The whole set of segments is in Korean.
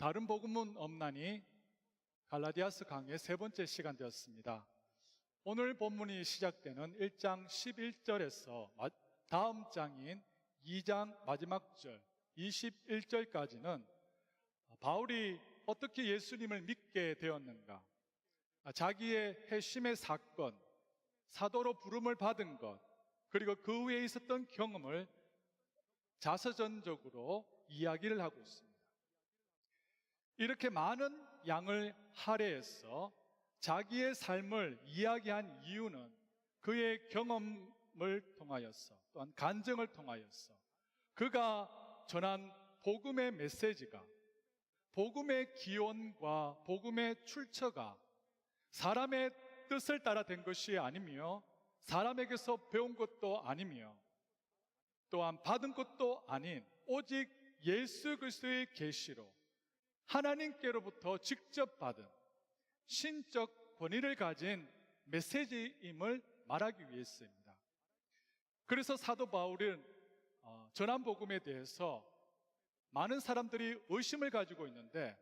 다른 복음은 없나니 갈라디아서 강의 세 번째 시간 되었습니다. 오늘 본문이 시작되는 1장 11절에서 다음 장인 2장 마지막 절 21절까지는 바울이 어떻게 예수님을 믿게 되었는가, 자기의 회심의 사건, 사도로 부름을 받은 것, 그리고 그 후에 있었던 경험을 자서전적으로 이야기를 하고 있습니다. 이렇게 많은 양을 할애해서 자기의 삶을 이야기한 이유는 그의 경험을 통하여서, 또한 간증을 통하여서 그가 전한 복음의 메시지가, 복음의 기원과 복음의 출처가 사람의 뜻을 따라 된 것이 아니며, 사람에게서 배운 것도 아니며, 또한 받은 것도 아닌 오직 예수 그리스도의 계시로 하나님께로부터 직접 받은 신적 권위를 가진 메시지임을 말하기 위해서입니다. 그래서 사도 바울은 전한 복음에 대해서 많은 사람들이 의심을 가지고 있는데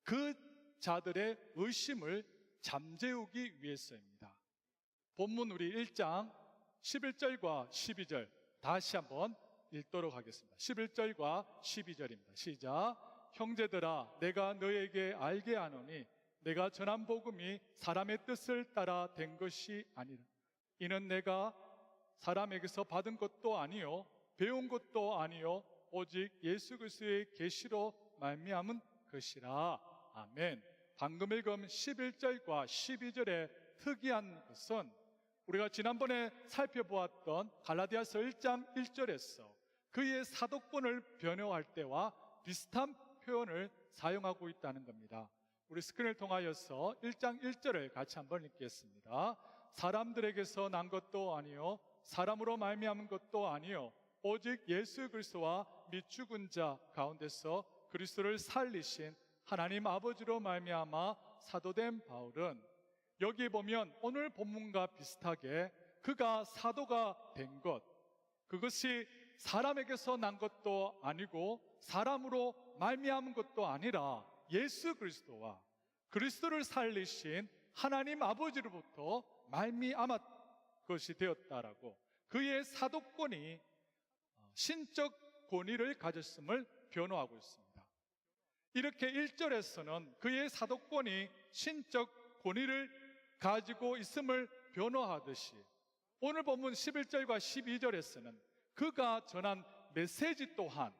그 자들의 의심을 잠재우기 위해서입니다. 본문 우리 1장 11절과 12절 다시 한번 읽도록 하겠습니다. 11절과 12절입니다. 시작. 형제들아, 내가 너에게 알게 하노니 내가 전한 복음이 사람의 뜻을 따라 된 것이 아니라, 이는 내가 사람에게서 받은 것도 아니요 배운 것도 아니요 오직 예수 그리스도의 계시로 말미암은 것이라. 아멘. 방금 읽은 11절과 12절의 특이한 것은 우리가 지난번에 살펴보았던 갈라디아서 1장 1절에서 그의 사도권을 변호할 때와 비슷한 표현을 사용하고 있다는 겁니다. 우리 스크린을 통하여서 1장 1절을 같이 한번 읽겠습니다. 사람들에게서 난 것도 아니요 사람으로 말미암은 것도 아니요 오직 예수 그리스도와 및 죽은 자 가운데서 그리스도를 살리신 하나님 아버지로 말미암아 사도된 바울은, 여기 보면 오늘 본문과 비슷하게 그가 사도가 된 것, 그것이 사람에게서 난 것도 아니고 사람으로 말미암은 것도 아니라 예수 그리스도와 그리스도를 살리신 하나님 아버지로부터 말미암았 것이 되었다라고, 그의 사도권이 신적 권위를 가졌음을 변호하고 있습니다. 이렇게 1절에서는 그의 사도권이 신적 권위를 가지고 있음을 변호하듯이 오늘 본문 11절과 12절에서는 그가 전한 메시지 또한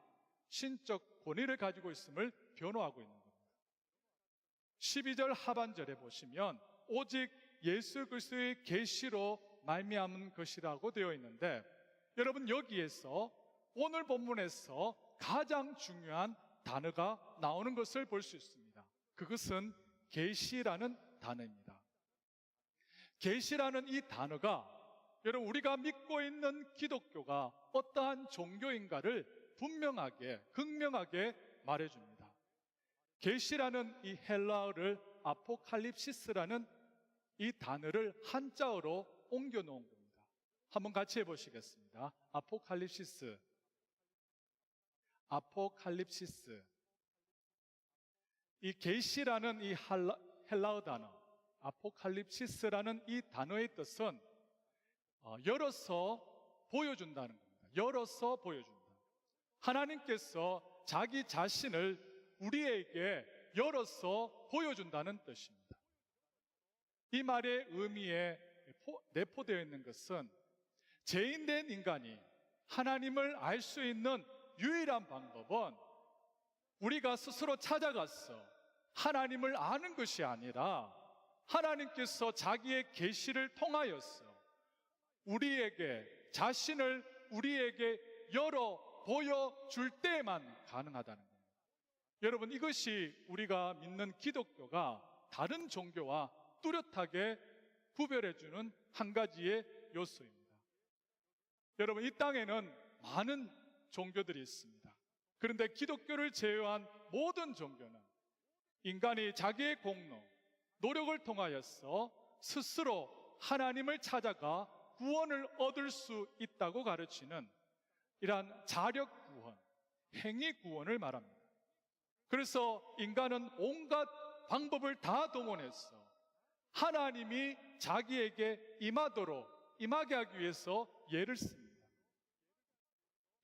신적 권위를 가지고 있음을 변호하고 있는 겁니다. 12절 하반절에 보시면 오직 예수 그리스도의 계시로 말미암은 것이라고 되어 있는데, 여러분 여기에서 오늘 본문에서 가장 중요한 단어가 나오는 것을 볼 수 있습니다. 그것은 계시라는 단어입니다. 계시라는 이 단어가 여러분 우리가 믿고 있는 기독교가 어떠한 종교인가를 분명하게, 극명하게 말해줍니다. 계시라는 이 헬라어를 아포칼립시스라는 이 단어를 한자어로 옮겨 놓은 겁니다. 한번 같이 해보시겠습니다. 아포칼립시스. 이 계시라는 이 헬라어 단어 아포칼립시스라는 이 단어의 뜻은 열어서 보여준다는 겁니다. 열어서 보여준다. 하나님께서 자기 자신을 우리에게 열어서 보여준다는 뜻입니다. 이 말의 의미에 내포되어 있는 것은 죄인된 인간이 하나님을 알 수 있는 유일한 방법은 우리가 스스로 찾아가서 하나님을 아는 것이 아니라 하나님께서 자기의 계시를 통하여서 우리에게 자신을 우리에게 열어 보여줄 때에만 가능하다는 겁니다. 여러분 이것이 우리가 믿는 기독교가 다른 종교와 뚜렷하게 구별해주는 한 가지의 요소입니다. 여러분 이 땅에는 많은 종교들이 있습니다. 그런데 기독교를 제외한 모든 종교는 인간이 자기의 공로, 노력을 통하여서 스스로 하나님을 찾아가 구원을 얻을 수 있다고 가르치는 이러한 자력 구원, 행위 구원을 말합니다. 그래서 인간은 온갖 방법을 다 동원해서 하나님이 자기에게 임하게 하기 위해서 예를 씁니다.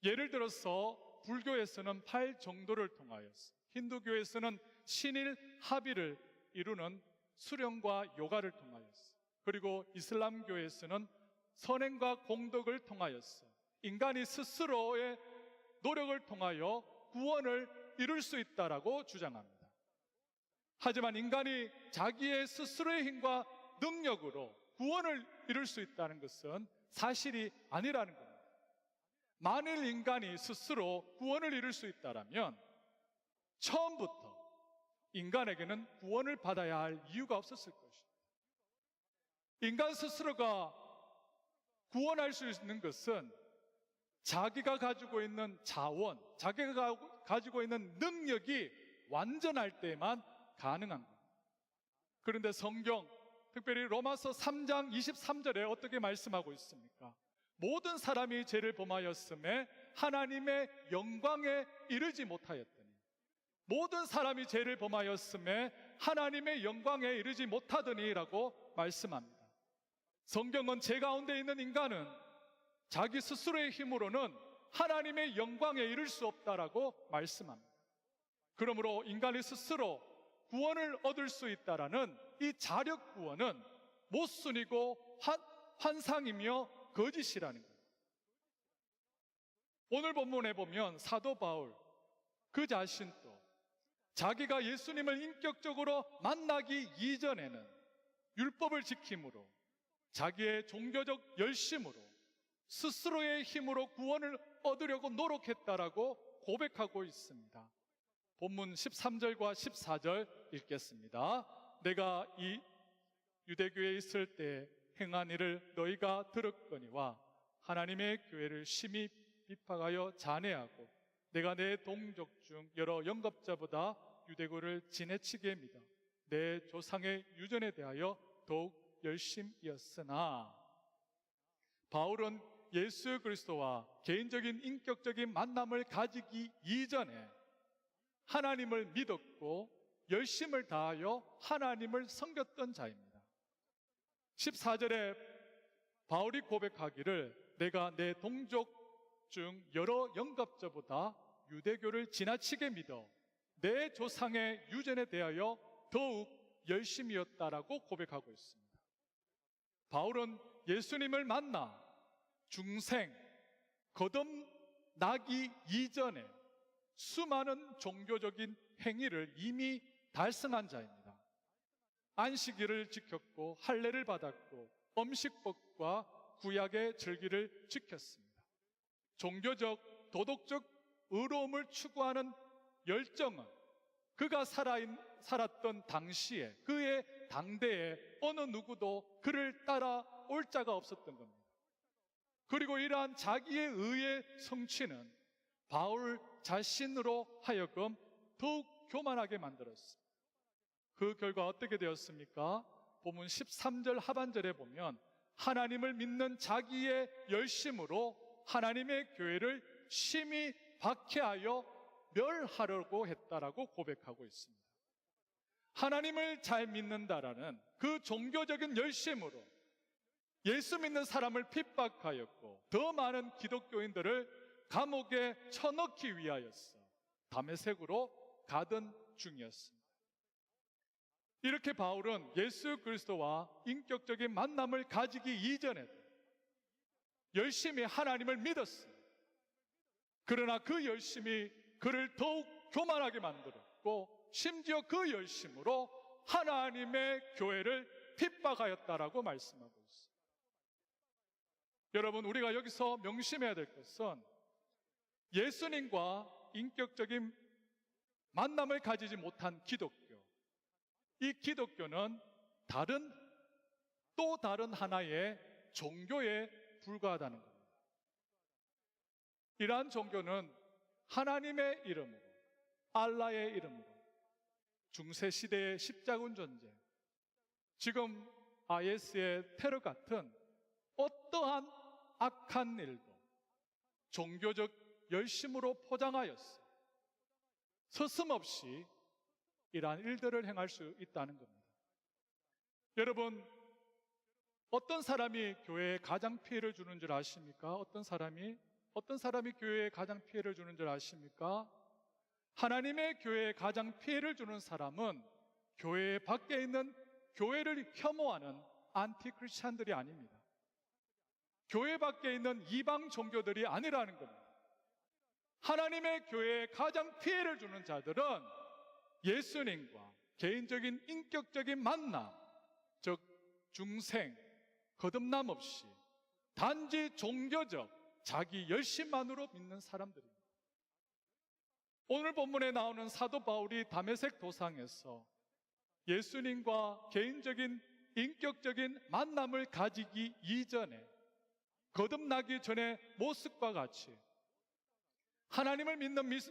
예를 들어서 불교에서는 8정도를 통하여서, 힌두교에서는 신일 합의를 이루는 수령과 요가를 통하여서, 그리고 이슬람교에서는 선행과 공덕을 통하여서 인간이 스스로의 노력을 통하여 구원을 이룰 수 있다라고 주장합니다. 하지만 인간이 자기의 스스로의 힘과 능력으로 구원을 이룰 수 있다는 것은 사실이 아니라는 겁니다. 만일 인간이 스스로 구원을 이룰 수 있다면 처음부터 인간에게는 구원을 받아야 할 이유가 없었을 것입니다. 인간 스스로가 구원할 수 있는 것은 자기가 가지고 있는 자원, 자기가 가지고 있는 능력이 완전할 때만 가능한 겁니다. 그런데 성경, 특별히 로마서 3장 23절에 어떻게 말씀하고 있습니까? 모든 사람이 죄를 범하였음에 하나님의 영광에 이르지 못하였더니, 모든 사람이 죄를 범하였음에 하나님의 영광에 이르지 못하더니 라고 말씀합니다. 성경은 죄 가운데 있는 인간은 자기 스스로의 힘으로는 하나님의 영광에 이를 수 없다라고 말씀합니다. 그러므로 인간이 스스로 구원을 얻을 수 있다라는 이 자력 구원은 모순이고 환상이며 거짓이라는 거예요. 오늘 본문에 보면 사도 바울 그 자신도 자기가 예수님을 인격적으로 만나기 이전에는 율법을 지킴으로, 자기의 종교적 열심으로, 스스로의 힘으로 구원을 얻으려고 노력했다라고 고백하고 있습니다. 본문 13절과 14절 읽겠습니다. 내가 이 유대교에 있을 때 행한 일을 너희가 들었거니와 하나님의 교회를 심히 비판하여 잔해하고 내가 내 동족 중 여러 영겁자보다 유대교를 지나치게 믿어 내 조상의 유전에 대하여 더욱 열심이었으나, 바울은 예수 그리스도와 개인적인 인격적인 만남을 가지기 이전에 하나님을 믿었고 열심을 다하여 하나님을 섬겼던 자입니다. 14절에 바울이 고백하기를 내가 내 동족 중 여러 영갑자보다 유대교를 지나치게 믿어 내 조상의 유전에 대하여 더욱 열심이었다라고 고백하고 있습니다. 바울은 예수님을 만나 중생, 거듭나기 이전에 수많은 종교적인 행위를 이미 달성한 자입니다. 안식일을 지켰고 할례를 받았고 음식법과 구약의 절기를 지켰습니다. 종교적, 도덕적 의로움을 추구하는 열정은 그가 살았던 당시에, 그의 당대에 어느 누구도 그를 따라올 자가 없었던 겁니다. 그리고 이러한 자기의 의의 성취는 바울 자신으로 하여금 더욱 교만하게 만들었습니다. 그 결과 어떻게 되었습니까? 본문 13절 하반절에 보면 하나님을 믿는 자기의 열심으로 하나님의 교회를 심히 박해하여 멸하려고 했다라고 고백하고 있습니다. 하나님을 잘 믿는다라는 그 종교적인 열심으로 예수 믿는 사람을 핍박하였고 더 많은 기독교인들을 감옥에 쳐넣기 위하여서 다메섹으로 가던 중이었습니다. 이렇게 바울은 예수 그리스도와 인격적인 만남을 가지기 이전에도 열심히 하나님을 믿었습니다. 그러나 그 열심이 그를 더욱 교만하게 만들었고 심지어 그 열심으로 하나님의 교회를 핍박하였다라고 말씀하고 있습니다. 여러분, 우리가 여기서 명심해야 될 것은 예수님과 인격적인 만남을 가지지 못한 기독교, 이 기독교는 또 다른 하나의 종교에 불과하다는 겁니다. 이러한 종교는 하나님의 이름으로, 알라의 이름으로 중세시대의 십자군 전쟁, 지금 IS의 테러 같은 어떠한 악한 일도 종교적 열심으로 포장하였어 서슴없이 이러한 일들을 행할 수 있다는 겁니다. 여러분, 어떤 사람이 교회에 가장 피해를 주는 줄 아십니까? 어떤 사람이 교회에 가장 피해를 주는 줄 아십니까? 하나님의 교회에 가장 피해를 주는 사람은 교회 밖에 있는 교회를 혐오하는 안티크리스찬들이 아닙니다. 교회 밖에 있는 이방 종교들이 아니라는 겁니다. 하나님의 교회에 가장 피해를 주는 자들은 예수님과 개인적인 인격적인 만남, 즉 중생, 거듭남 없이 단지 종교적 자기 열심만으로 믿는 사람들입니다. 오늘 본문에 나오는 사도 바울이 다메섹 도상에서 예수님과 개인적인 인격적인 만남을 가지기 이전에, 거듭나기 전의 모습과 같이 하나님을 믿는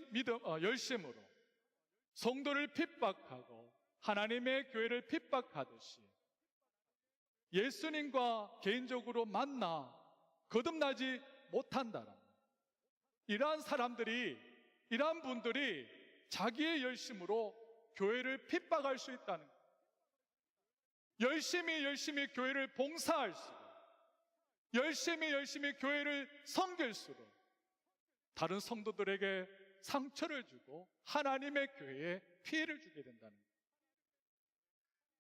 열심으로 성도를 핍박하고 하나님의 교회를 핍박하듯이 예수님과 개인적으로 만나 거듭나지 못한다는, 이러한 사람들이, 이러한 분들이 자기의 열심으로 교회를 핍박할 수 있다는 거예요. 열심히 교회를 봉사할수록, 열심히 교회를 섬길수록 다른 성도들에게 상처를 주고 하나님의 교회에 피해를 주게 된다는 거예요.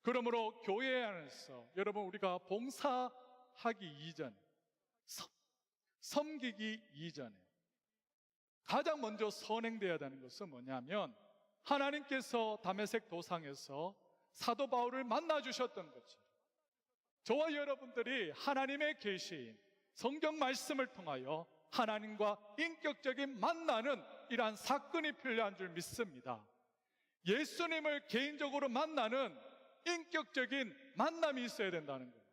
그러므로 교회 안에서 여러분, 우리가 봉사하기 이전, 섬기기 이전에 가장 먼저 선행되어야 되는 것은 뭐냐면, 하나님께서 다메섹 도상에서 사도 바울을 만나 주셨던 것처럼 저와 여러분들이 하나님의 계시인 성경 말씀을 통하여 하나님과 인격적인 만나는 이러한 사건이 필요한 줄 믿습니다. 예수님을 개인적으로 만나는 인격적인 만남이 있어야 된다는 겁니다.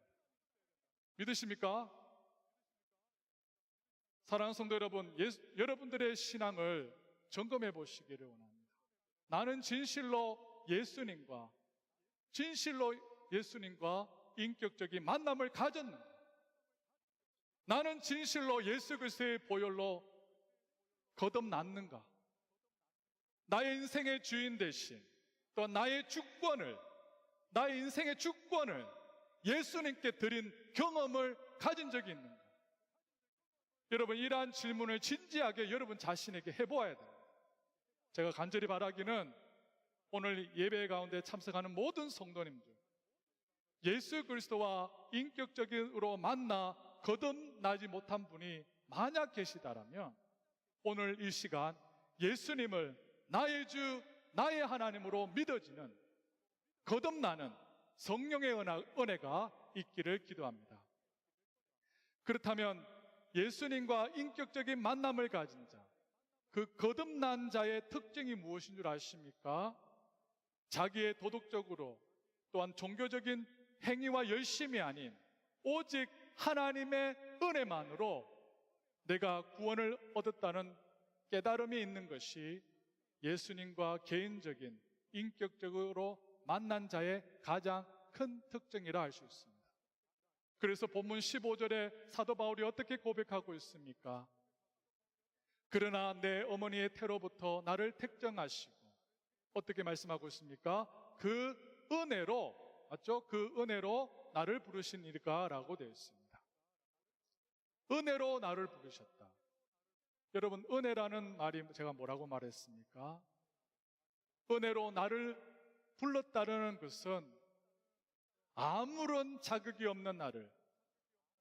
믿으십니까? 사랑하는 성도 여러분, 여러분들의 신앙을 점검해 보시기를 원합니다. 나는 진실로 예수님과 인격적인 만남을 가졌는가? 나는 진실로 예수 그리스도의 보혈로 거듭났는가? 나의 인생의 주인 대신 또 나의 인생의 주권을 예수님께 드린 경험을 가진 적이 있는가? 여러분, 이러한 질문을 진지하게 여러분 자신에게 해보아야 됩니다. 제가 간절히 바라기는 오늘 예배 가운데 참석하는 모든 성도님들, 예수 그리스도와 인격적으로 만나 거듭나지 못한 분이 만약 계시다라면 오늘 이 시간 예수님을 나의 주, 나의 하나님으로 믿어지는, 거듭나는 성령의 은혜가 있기를 기도합니다. 그렇다면 예수님과 인격적인 만남을 가진 자, 그 거듭난 자의 특징이 무엇인 줄 아십니까? 자기의 도덕적으로 또한 종교적인 행위와 열심이 아닌 오직 하나님의 은혜만으로 내가 구원을 얻었다는 깨달음이 있는 것이 예수님과 개인적인 인격적으로 만난 자의 가장 큰 특징이라 할 수 있습니다. 그래서 본문 15절에 사도 바울이 어떻게 고백하고 있습니까? 그러나 내 어머니의 태로부터 나를 택정하시고, 어떻게 말씀하고 있습니까? 그 은혜로, 맞죠? 그 은혜로 나를 부르시니까 라고 되어 있습니다. 은혜로 나를 부르셨다. 여러분, 은혜라는 말이 제가 뭐라고 말했습니까? 은혜로 나를 불렀다는 것은 아무런 자격이 없는 나를,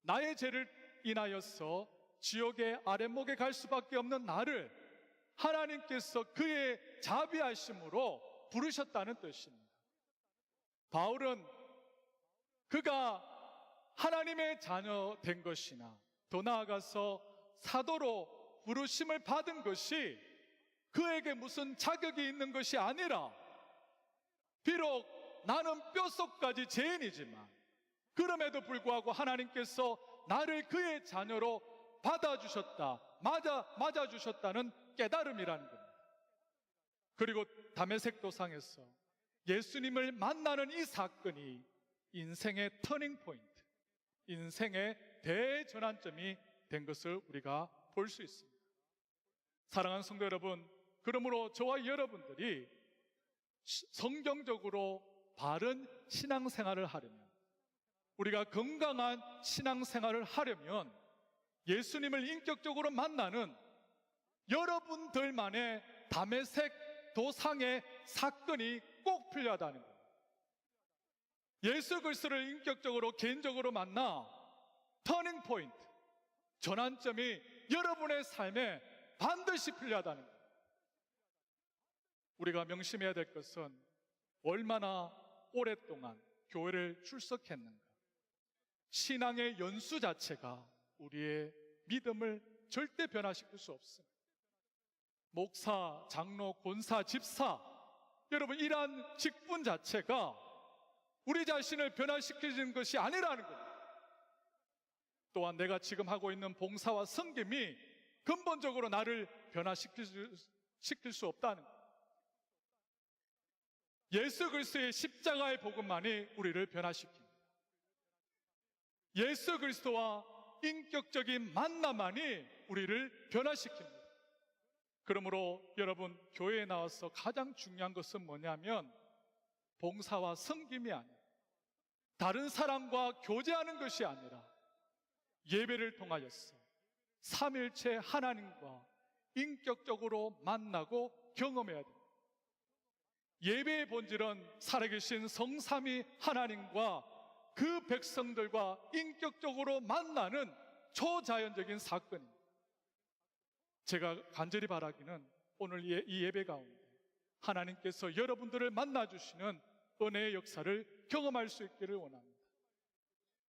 나의 죄를 인하여서 지옥의 아랫목에 갈 수밖에 없는 나를 하나님께서 그의 자비하심으로 부르셨다는 뜻입니다. 바울은 그가 하나님의 자녀 된 것이나 더 나아가서 사도로 부르심을 받은 것이 그에게 무슨 자격이 있는 것이 아니라, 비록 나는 뼛속까지 죄인이지만 그럼에도 불구하고 하나님께서 나를 그의 자녀로 받아주셨다, 맞아주셨다는 깨달음이라는 겁니다. 그리고 다메섹 도상에서 예수님을 만나는 이 사건이 인생의 터닝 포인트, 인생의 대전환점이 된 것을 우리가 볼 수 있습니다. 사랑하는 성도 여러분, 그러므로 저와 여러분들이 성경적으로 바른 신앙생활을 하려면, 우리가 건강한 신앙생활을 하려면 예수님을 인격적으로 만나는 여러분들만의 다메섹 도상의 사건이 꼭 필요하다는 거예요. 예수 그리스도를 인격적으로 개인적으로 만나 터닝 포인트, 전환점이 여러분의 삶에 반드시 필요하다는 거예요. 우리가 명심해야 될 것은 얼마나 오랫동안 교회를 출석했는가. 신앙의 연수 자체가 우리의 믿음을 절대 변화시킬 수 없습니다. 목사, 장로, 권사, 집사, 여러분 이러한 직분 자체가 우리 자신을 변화시키는 것이 아니라는 겁니다. 또한 내가 지금 하고 있는 봉사와 섬김이 근본적으로 나를 변화시킬 수 없다는 것. 예수 그리스도의 십자가의 복음만이 우리를 변화시킵니다. 예수 그리스도와 인격적인 만남만이 우리를 변화시킵니다. 그러므로 여러분, 교회에 나와서 가장 중요한 것은 뭐냐면 봉사와 섬김이 아니라, 다른 사람과 교제하는 것이 아니라 예배를 통하여서 삼일체 하나님과 인격적으로 만나고 경험해야 됩니다. 예배의 본질은 살아계신 성삼위 하나님과 그 백성들과 인격적으로 만나는 초자연적인 사건입니다. 제가 간절히 바라기는 오늘 이 예배 가운데 하나님께서 여러분들을 만나주시는 은혜의 역사를 경험할 수 있기를 원합니다.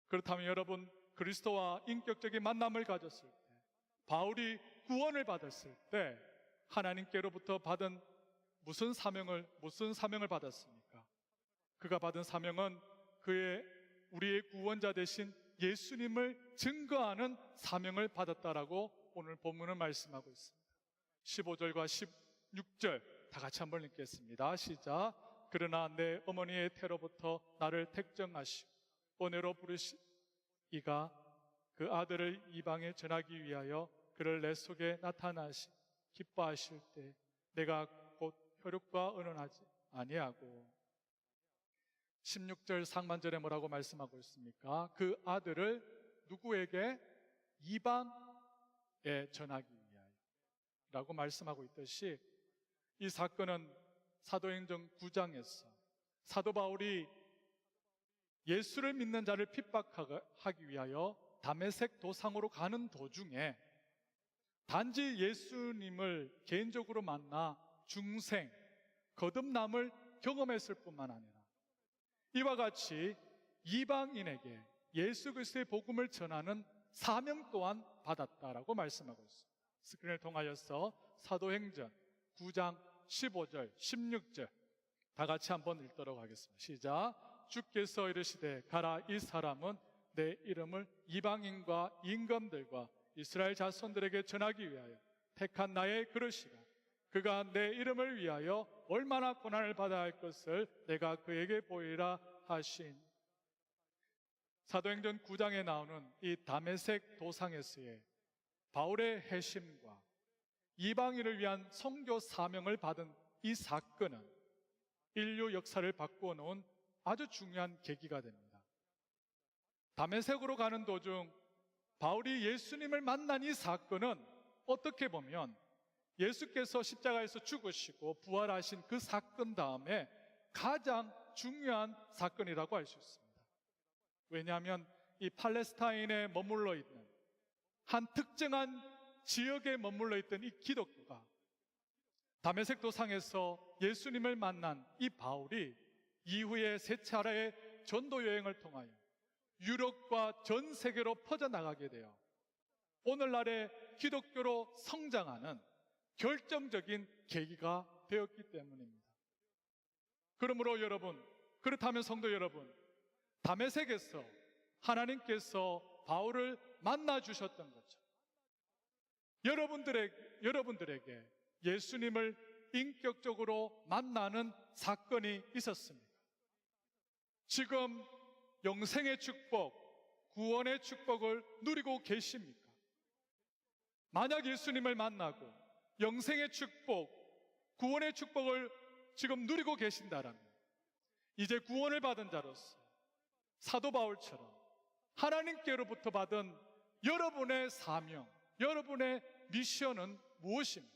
그렇다면 여러분, 그리스도와 인격적인 만남을 가졌을 때, 바울이 구원을 받았을 때 하나님께로부터 받은 무슨 사명을 받았습니까? 그가 받은 사명은 우리의 구원자 되신 예수님을 증거하는 사명을 받았다라고 오늘 본문은 말씀하고 있습니다. 15절과 16절 다 같이 한번 읽겠습니다. 시작. 그러나 내 어머니의 태로부터 나를 택정하시고 은혜로 부르시이가 그 아들을 이방에 전하기 위하여 그를 내 속에 나타나시 기뻐하실 때 내가 곧 혈육과 의논하지 아니하고. 16절 상반절에 뭐라고 말씀하고 있습니까? 그 아들을 누구에게? 이방에 전하기 위하여 라고 말씀하고 있듯이, 이 사건은 사도행전 9장에서 사도 바울이 예수를 믿는 자를 핍박하기 위하여 다메섹 도상으로 가는 도중에 단지 예수님을 개인적으로 만나 중생, 거듭남을 경험했을 뿐만 아니라 이와 같이 이방인에게 예수 그리스도의 복음을 전하는 사명 또한 받았다라고 말씀하고 있습니다. 스크린을 통하여서 사도행전 9장 15절, 16절 다 같이 한번 읽도록 하겠습니다. 시작. 주께서 이르시되 가라, 이 사람은 내 이름을 이방인과 임금들과 이스라엘 자손들에게 전하기 위하여 택한 나의 그릇이라. 그가 내 이름을 위하여 얼마나 고난을 받아야 할 것을 내가 그에게 보이라 하신. 사도행전 9장에 나오는 이 다메섹 도상에서의 바울의 회심과 이방인을 위한 선교 사명을 받은 이 사건은 인류 역사를 바꾸어 놓은 아주 중요한 계기가 됩니다. 다메섹으로 가는 도중 바울이 예수님을 만난 이 사건은 어떻게 보면 예수께서 십자가에서 죽으시고 부활하신 그 사건 다음에 가장 중요한 사건이라고 할 수 있습니다. 왜냐하면 이 팔레스타인에 머물러 있는 한 특정한 지역에 머물러 있던 이 기독교가 다메섹 도상에서 예수님을 만난 이 바울이 이후에 세 차례의 전도 여행을 통하여 유럽과 전 세계로 퍼져나가게 되어 오늘날의 기독교로 성장하는 결정적인 계기가 되었기 때문입니다. 그러므로 여러분, 그렇다면 성도 여러분, 다메섹에서 하나님께서 바울을 만나 주셨던 거죠. 여러분들에게 예수님을 인격적으로 만나는 사건이 있었습니다. 지금 영생의 축복, 구원의 축복을 누리고 계십니까? 만약 예수님을 만나고 영생의 축복, 구원의 축복을 지금 누리고 계신다라면 이제 구원을 받은 자로서 사도 바울처럼 하나님께로부터 받은 여러분의 사명, 여러분의 미션은 무엇입니까?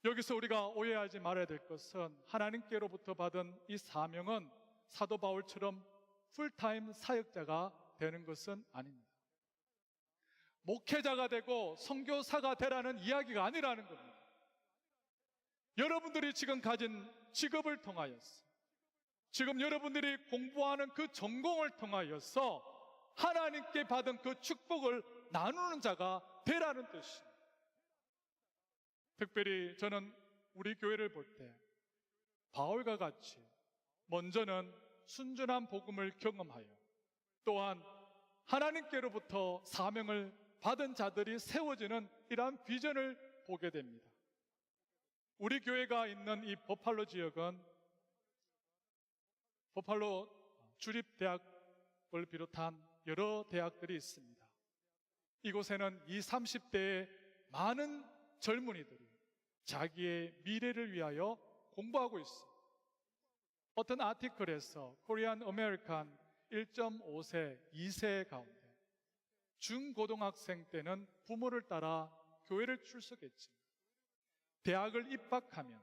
여기서 우리가 오해하지 말아야 될 것은 하나님께로부터 받은 이 사명은 사도 바울처럼 풀타임 사역자가 되는 것은 아닙니다. 목회자가 되고 선교사가 되라는 이야기가 아니라는 겁니다. 여러분들이 지금 가진 직업을 통하여서, 지금 여러분들이 공부하는 그 전공을 통하여서 하나님께 받은 그 축복을 나누는 자가 되라는 뜻입니다. 특별히 저는 우리 교회를 볼 때 바울과 같이 먼저는 순전한 복음을 경험하여 또한 하나님께로부터 사명을 받은 자들이 세워지는 이러한 비전을 보게 됩니다. 우리 교회가 있는 이 버팔로 지역은 버팔로 주립대학을 비롯한 여러 대학들이 있습니다. 이곳에는 20, 30대의 많은 젊은이들이 자기의 미래를 위하여 공부하고 있습니다. 어떤 아티클에서 코리안 아메리칸 1.5세, 2세 가운데 중고등학생 때는 부모를 따라 교회를 출석했지, 대학을 입학하면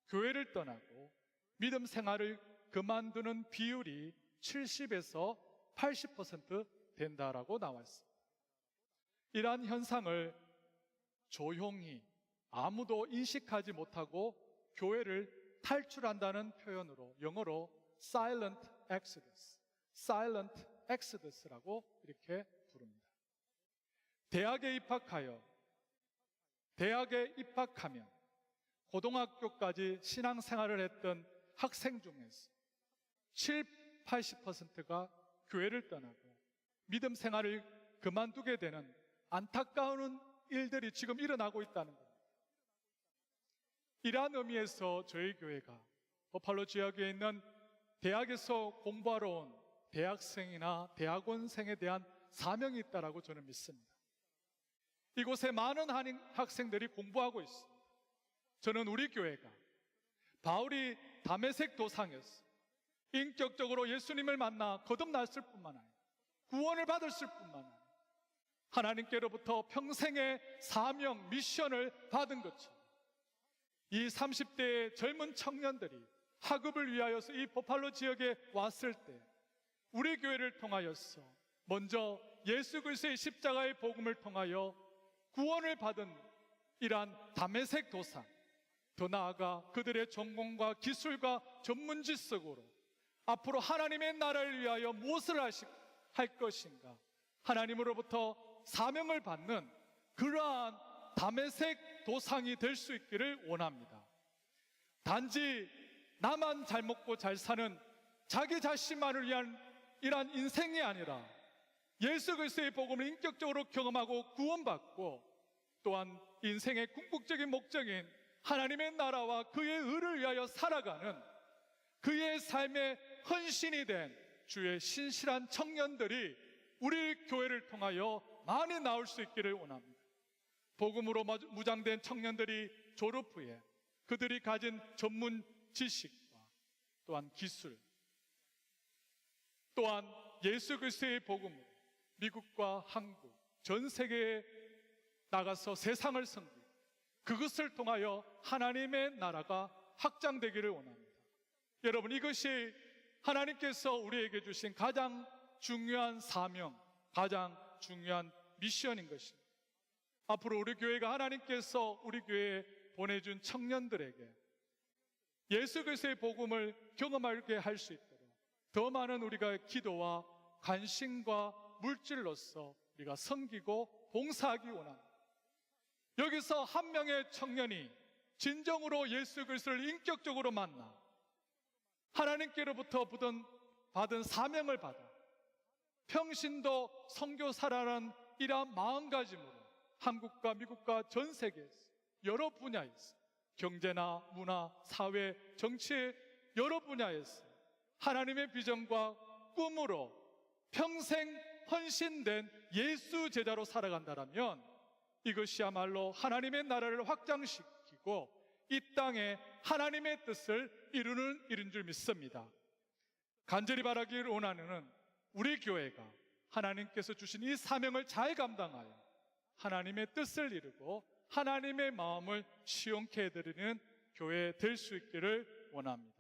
교회를 떠나고 믿음 생활을 그만두는 비율이 70에서 80% 된다라고 나와 있습니다. 이러한 현상을 조용히 아무도 인식하지 못하고 교회를 탈출한다는 표현으로, 영어로 silent exodus라고 이렇게 부릅니다. 대학에 입학하면 고등학교까지 신앙생활을 했던 학생 중에서 80%가 교회를 떠나고 믿음 생활을 그만두게 되는 안타까운 일들이 지금 일어나고 있다는 겁니다. 이러한 의미에서 저희 교회가 버팔로 지역에 있는 대학에서 공부하러 온 대학생이나 대학원생에 대한 사명이 있다고 저는 믿습니다. 이곳에 많은 한인 학생들이 공부하고 있습니다. 저는 우리 교회가 바울이 다메섹 도상에서 인격적으로 예수님을 만나 거듭났을 뿐만 아니라 구원을 받았을 뿐만 아니라 하나님께로부터 평생의 사명, 미션을 받은 것처럼 이 30대의 젊은 청년들이 학업을 위하여서 이 버팔로 지역에 왔을 때 우리 교회를 통하여서 먼저 예수 그리스도의 십자가의 복음을 통하여 구원을 받은 이러한 다메섹 도상, 더 나아가 그들의 전공과 기술과 전문 지식으로 앞으로 하나님의 나라를 위하여 무엇을 할 것인가, 하나님으로부터 사명을 받는 그러한 다메섹 도상이 될 수 있기를 원합니다. 단지 나만 잘 먹고 잘 사는 자기 자신만을 위한 이러한 인생이 아니라 예수 그리스도의 복음을 인격적으로 경험하고 구원받고 또한 인생의 궁극적인 목적인 하나님의 나라와 그의 의를 위하여 살아가는 그의 삶의 헌신이 된 주의 신실한 청년들이 우리 교회를 통하여 많이 나올 수 있기를 원합니다. 복음으로 무장된 청년들이 졸업 후에 그들이 가진 전문 지식과 또한 기술, 또한 예수 그리스도의 복음으로 미국과 한국, 전 세계에 나가서 세상을 섬기고 그것을 통하여 하나님의 나라가 확장되기를 원합니다. 여러분, 이것이 하나님께서 우리에게 주신 가장 중요한 사명, 가장 중요한 미션인 것입니다. 앞으로 우리 교회가 하나님께서 우리 교회에 보내준 청년들에게 예수 그리스도의 복음을 경험하게 할 수 있도록 더 많은 우리가 기도와 관심과 물질로서 우리가 섬기고 봉사하기 원합니다. 여기서 한 명의 청년이 진정으로 예수 그리스도를 인격적으로 만나 하나님께로부터 받은 사명을 받아 평신도 선교사라는 이러한 마음가짐으로 한국과 미국과 전 세계에서 여러 분야에서 경제나 문화, 사회, 정치의 여러 분야에서 하나님의 비전과 꿈으로 평생 헌신된 예수 제자로 살아간다면 이것이야말로 하나님의 나라를 확장시키고 이 땅에 하나님의 뜻을 이루는 일인 줄 믿습니다. 간절히 바라기를 원하는 우리 교회가 하나님께서 주신 이 사명을 잘 감당하여 하나님의 뜻을 이루고 하나님의 마음을 시원케 해드리는 교회 될 수 있기를 원합니다.